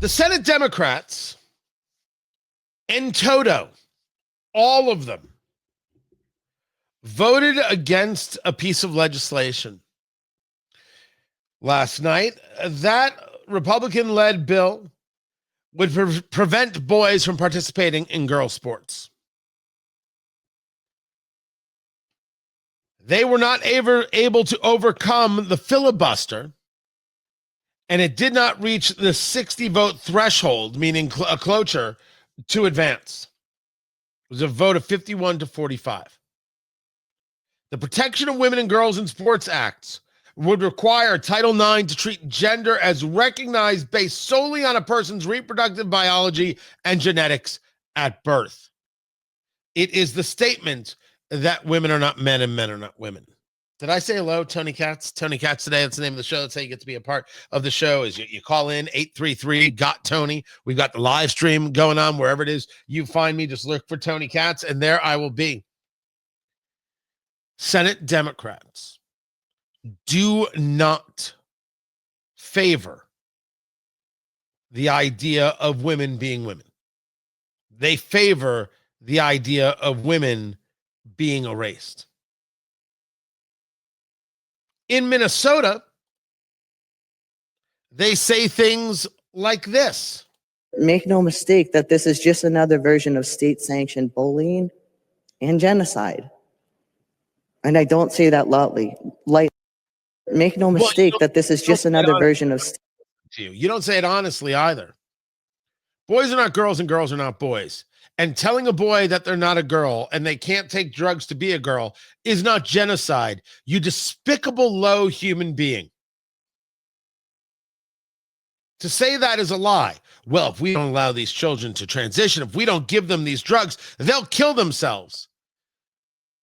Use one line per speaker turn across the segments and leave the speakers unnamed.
The Senate Democrats, in toto, all of them, voted against a piece of legislation last night. That Republican-led bill would prevent boys from participating in girl sports. They were not able to overcome the filibuster, and it did not reach the 60-vote threshold, meaning a cloture, to advance. It was a vote of 51-45. The Protection of Women and Girls in Sports Acts would require Title IX to treat gender as recognized based solely on a person's reproductive biology and genetics at birth. It is the statement that women are not men and men are not women. Did I say hello, Tony Katz? Tony Katz today. That's the name of the show. That's how you get to be a part of the show. Is you call in 833-GOT-TONY. We've got the live stream going on wherever it is you find me. Just look for Tony Katz, and there I will be. Senate Democrats do not favor the idea of women being women. They favor the idea of women being erased. In Minnesota, they say things like this.
Make no mistake that this is just another version of state-sanctioned bullying and genocide. And I don't say that lightly. Make no mistake that this is just another version of...
You don't say it honestly either. Boys are not girls and girls are not boys. And telling a boy that they're not a girl and they can't take drugs to be a girl is not genocide. You despicable, low human being. To say that is a lie. Well, if we don't allow these children to transition, if we don't give them these drugs, they'll kill themselves.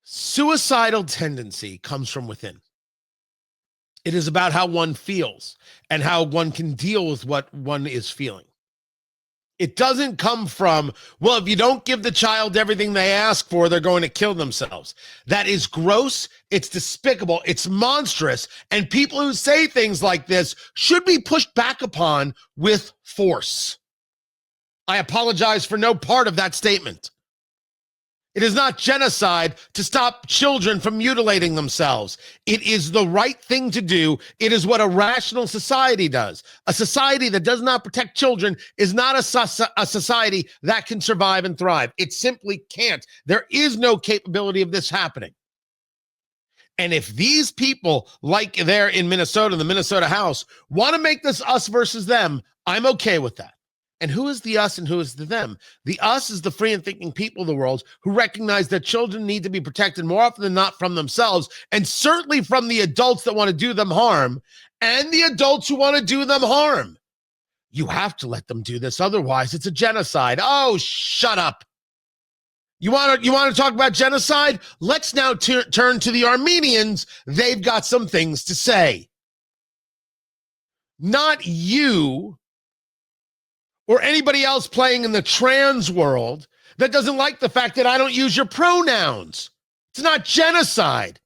Suicidal tendency comes from within. It is about how one feels and how one can deal with what one is feeling. It doesn't come from, well, if you don't give the child everything they ask for, they're going to kill themselves. That is gross. It's despicable. It's monstrous. And people who say things like this should be pushed back upon with force. I apologize for no part of that statement. It is not genocide to stop children from mutilating themselves. It is the right thing to do. It is what a rational society does. A society that does not protect children is not a society that can survive and thrive. It simply can't. There is no capability of this happening. And if these people, like there in Minnesota, the Minnesota House, want to make this us versus them, I'm okay with that. And who is the us and who is the them? The us is the free and thinking people of the world who recognize that children need to be protected more often than not from themselves, and certainly from the adults that want to do them harm, and the adults who want to do them harm. You have to let them do this. Otherwise, it's a genocide. Oh, shut up. You want to talk about genocide? Let's now turn to the Armenians. They've got some things to say. Not you or anybody else playing in the trans world that doesn't like the fact that I don't use your pronouns. It's not genocide.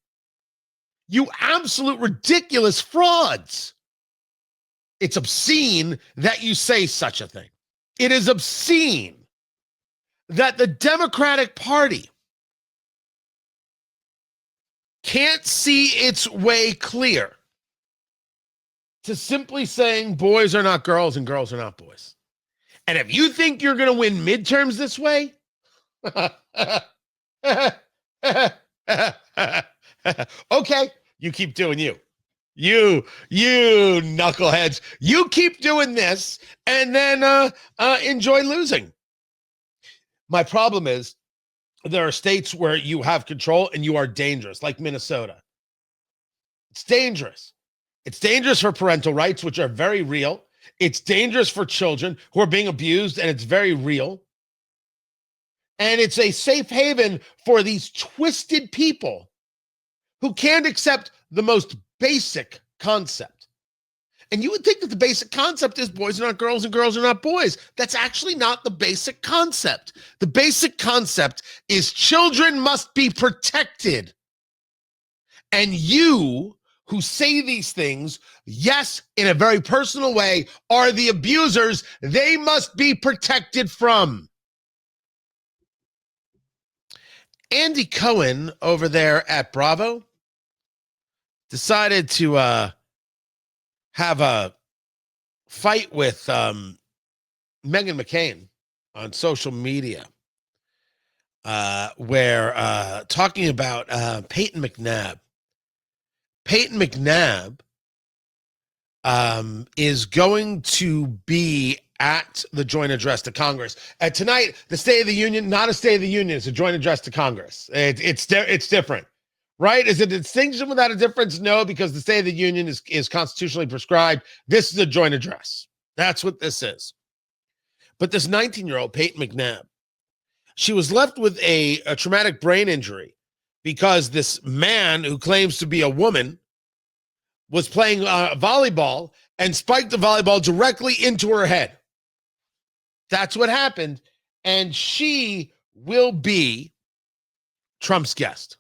You absolute ridiculous frauds. It's obscene that you say such a thing. It is obscene that the Democratic Party can't see its way clear to simply saying boys are not girls and girls are not boys. And if you think you're going to win midterms this way, okay, you keep doing you. You knuckleheads, you keep doing this and then enjoy losing. My problem is there are states where you have control and you are dangerous, like Minnesota. It's dangerous. It's dangerous for parental rights, which are very real. It's dangerous for children who are being abused, and it's very real. And it's a safe haven for these twisted people who can't accept the most basic concept. And you would think that the basic concept is boys are not girls and girls are not boys. That's actually not the basic concept. The basic concept is children must be protected. And you who say these things, yes, in a very personal way, are the abusers they must be protected from. Andy Cohen over there at Bravo decided to have a fight with Meghan McCain on social media, where talking about Payton McNabb. Payton McNabb is going to be at the joint address to Congress. Tonight, the State of the Union, not a State of the Union, it's a joint address to Congress. It's different, right? Is it a distinction without a difference? No, because the State of the Union is constitutionally prescribed. This is a joint address. That's what this is. But this 19-year-old, Payton McNabb, she was left with a traumatic brain injury because this man who claims to be a woman was playing volleyball and spiked the volleyball directly into her head. That's what happened. And she will be Trump's guest.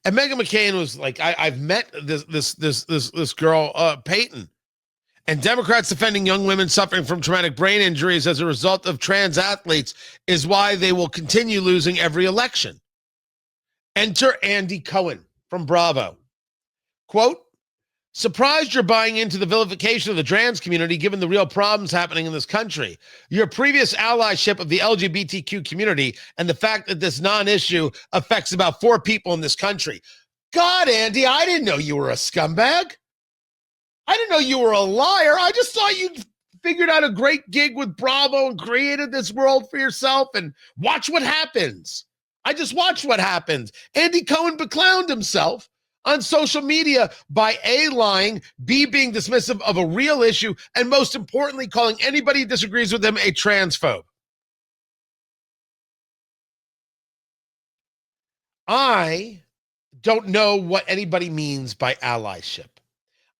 And Meghan McCain was like, I've met this girl, Payton. And Democrats defending young women suffering from traumatic brain injuries as a result of trans athletes is why they will continue losing every election. Enter Andy Cohen from Bravo. Quote, surprised you're buying into the vilification of the trans community given the real problems happening in this country. Your previous allyship of the LGBTQ community and the fact that this non-issue affects about 4 people in this country. God, Andy, I didn't know you were a scumbag. I didn't know you were a liar. I just thought you figured out a great gig with Bravo and created this world for yourself and watch what happens. I just watched what happened. Andy Cohen beclowned himself on social media by A, lying, B, being dismissive of a real issue, and most importantly, calling anybody who disagrees with him a transphobe. I don't know what anybody means by allyship.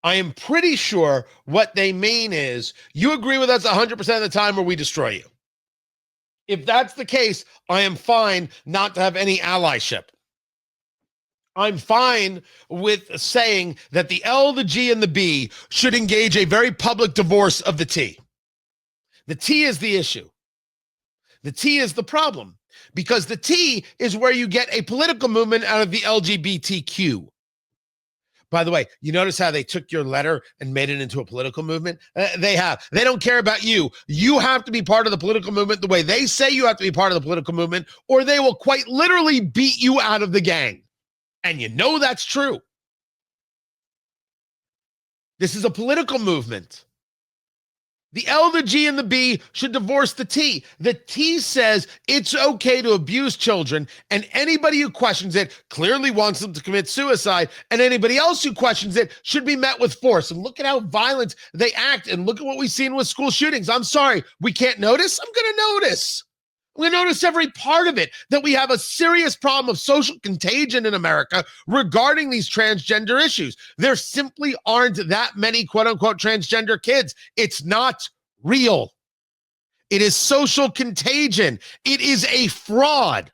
I am pretty sure what they mean is you agree with us 100% of the time or we destroy you. If that's the case, I am fine not to have any allyship. I'm fine with saying that the L, the G, and the B should engage a very public divorce of the T. The T is the issue. The T is the problem because the T is where you get a political movement out of the LGBTQ. By the way, you notice how they took your letter and made it into a political movement? They have. They don't care about you. You have to be part of the political movement the way they say you have to be part of the political movement, or they will quite literally beat you out of the gang. And you know that's true. This is a political movement. The L, the G, and the B should divorce the T. The T says it's okay to abuse children, and anybody who questions it clearly wants them to commit suicide, and anybody else who questions it should be met with force. And look at how violent they act, and look at what we've seen with school shootings. I'm sorry, we can't notice? I'm going to notice. We notice every part of it, that we have a serious problem of social contagion in America regarding these transgender issues. There simply aren't that many quote unquote transgender kids. It's not real. It is social contagion. It is a fraud.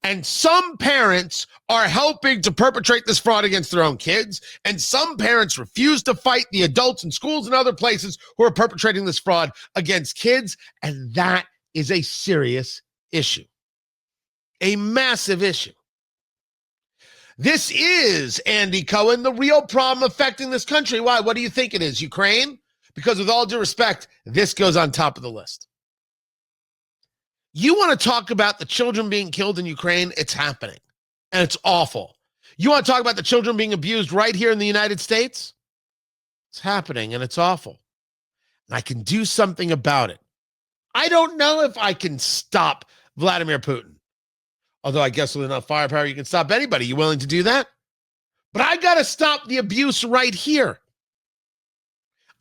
And some parents are helping to perpetrate this fraud against their own kids. And some parents refuse to fight the adults in schools and other places who are perpetrating this fraud against kids. And that is a serious issue, a massive issue. This is, Andy Cohen, the real problem affecting this country. Why? What do you think it is? Ukraine? Because with all due respect, this goes on top of the list. You want to talk about the children being killed in Ukraine? It's happening, and it's awful. You want to talk about the children being abused right here in the United States? It's happening, and it's awful. And I can do something about it. I don't know if I can stop Vladimir Putin. Although I guess with enough firepower, you can stop anybody. You willing to do that? But I got to stop the abuse right here.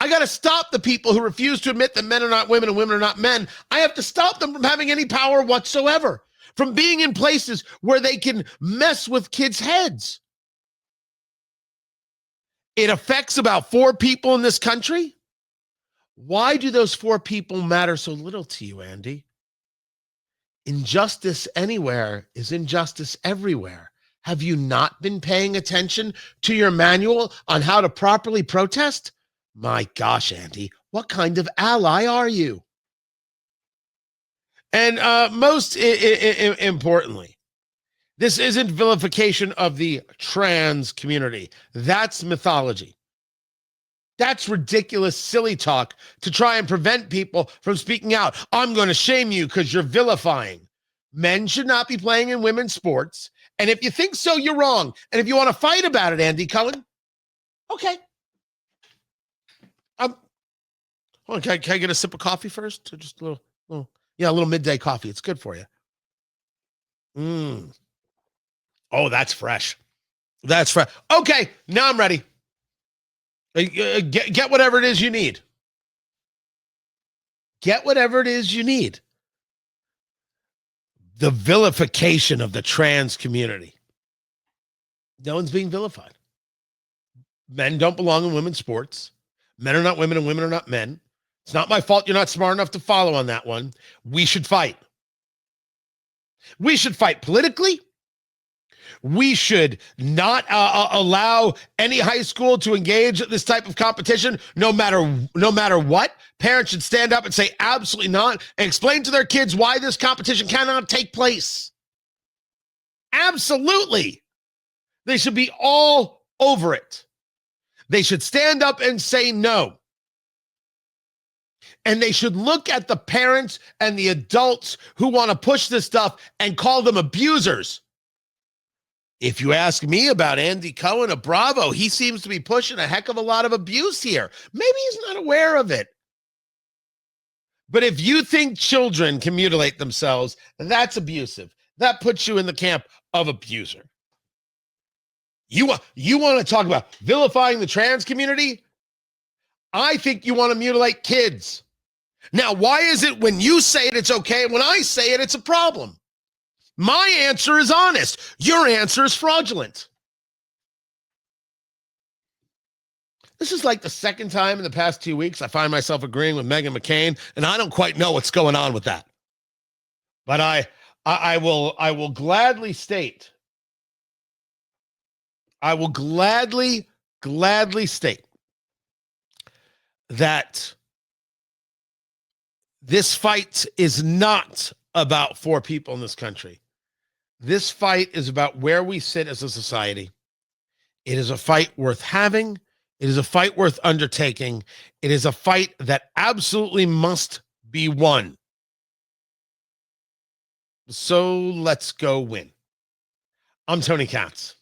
I got to stop the people who refuse to admit that men are not women and women are not men. I have to stop them from having any power whatsoever, from being in places where they can mess with kids' heads. It affects about 4 people in this country. Why do those 4 people matter so little to you, Andy? Injustice anywhere is injustice everywhere. Have you not been paying attention to your manual on how to properly protest? My gosh, Andy, what kind of ally are you? And most importantly, this isn't vilification of the trans community. That's mythology. That's ridiculous, silly talk to try and prevent people from speaking out. I'm going to shame you because you're vilifying. Men should not be playing in women's sports. And if you think so, you're wrong. And if you want to fight about it, Andy Cohen, okay. Can I get a sip of coffee first? Just a little midday coffee. It's good for you. Oh, that's fresh. That's fresh. Okay, now I'm ready. Get whatever it is you need. Get whatever it is you need. The vilification of the trans community. No one's being vilified. Men don't belong in women's sports. Men are not women and women are not men. It's not my fault you're not smart enough to follow on that one. We should fight. We should fight politically. We should not allow any high school to engage in this type of competition, no matter what. Parents should stand up and say absolutely not, and explain to their kids why this competition cannot take place. Absolutely. They should be all over it. They should stand up and say no. And they should look at the parents and the adults who want to push this stuff and call them abusers. If you ask me about Andy Cohen of Bravo, he seems to be pushing a heck of a lot of abuse here. Maybe he's not aware of it. But if you think children can mutilate themselves, that's abusive. That puts you in the camp of abuser. You want to talk about vilifying the trans community? I think you want to mutilate kids. Now, why is it when you say it, it's okay, and when I say it, it's a problem? My answer is honest. Your answer is fraudulent. This is like the second time in the past 2 weeks I find myself agreeing with Meghan McCain, and I don't quite know what's going on with that. But I will gladly state. I will gladly state that this fight is not about 4 people in this country. This fight is about where we sit as a society. It is a fight worth having. It is a fight worth undertaking. It is a fight that absolutely must be won. So let's go win. I'm Tony Katz.